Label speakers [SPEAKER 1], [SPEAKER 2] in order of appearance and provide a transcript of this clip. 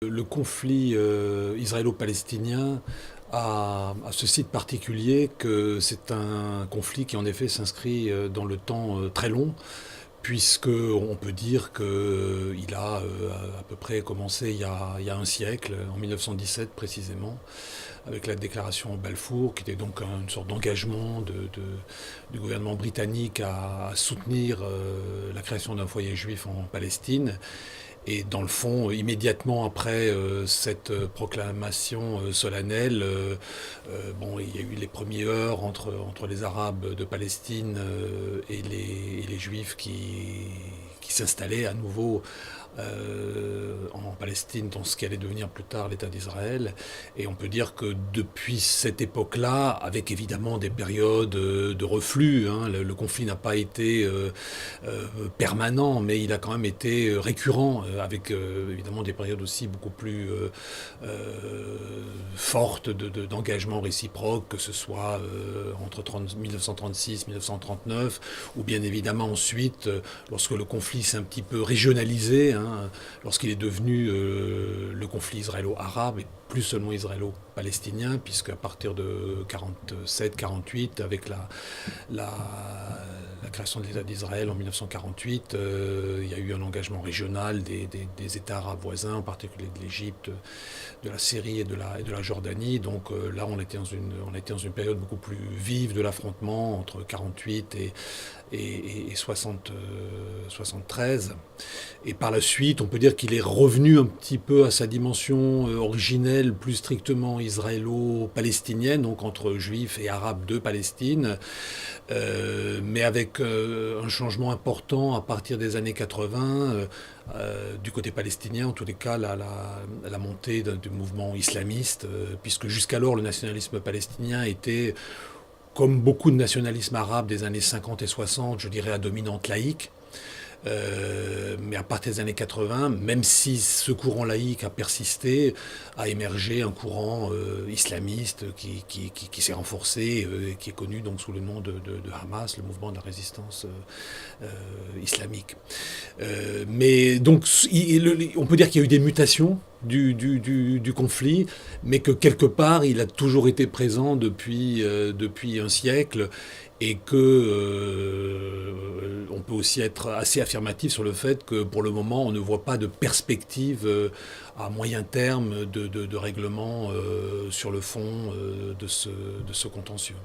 [SPEAKER 1] Le conflit israélo-palestinien a ce site particulier que c'est un conflit qui en effet s'inscrit dans le temps très long, puisque on peut dire qu'il a à peu près commencé il y a un siècle, en 1917 précisément, avec la déclaration Balfour, qui était donc une sorte d'engagement du gouvernement britannique à soutenir la création d'un foyer juif en Palestine. Et dans le fond, immédiatement après cette proclamation solennelle, bon, il y a eu les premiers heurts entre les Arabes de Palestine et les Juifs qui s'installaient à nouveau en Palestine, dans ce qui allait devenir plus tard l'État d'Israël. Et on peut dire que depuis cette époque-là, avec évidemment des périodes de reflux, hein, le conflit n'a pas été permanent, mais il a quand même été récurrent, avec évidemment des périodes aussi beaucoup plus fortes d'engagement réciproque, que ce soit entre 1936 1939, ou bien évidemment ensuite, lorsque le conflit s'est un petit peu régionalisé, hein, lorsqu'il est devenu le conflit israélo-arabe, et plus seulement israélo-palestinien, puisque à partir de 47-48, avec la création de l'État d'Israël en 1948, il y a eu un engagement régional des États arabes voisins, en particulier de l'Égypte, de la Syrie et de la Jordanie. Donc là, on était dans une période beaucoup plus vive de l'affrontement entre 48 et 73. Et par la suite, on peut dire qu'il est revenu un petit peu à sa dimension originelle, plus strictement israélo-palestinienne, donc entre juifs et arabes de Palestine, mais avec un changement important à partir des années 80, du côté palestinien, en tous les cas, la montée du mouvement islamiste, puisque jusqu'alors le nationalisme palestinien était, comme beaucoup de nationalisme arabe des années 50 et 60, je dirais à dominante laïque. Mais à partir des années 80, même si ce courant laïque a persisté, a émergé un courant islamiste qui s'est renforcé, et qui est connu donc sous le nom de Hamas, le mouvement de la résistance islamique. Mais donc, on peut dire qu'il y a eu des mutations du conflit, mais que quelque part, il a toujours été présent depuis un siècle, et que on peut aussi être assez affirmatif sur le fait que pour le moment on ne voit pas de perspective à moyen terme de règlement sur le fond de ce contentieux.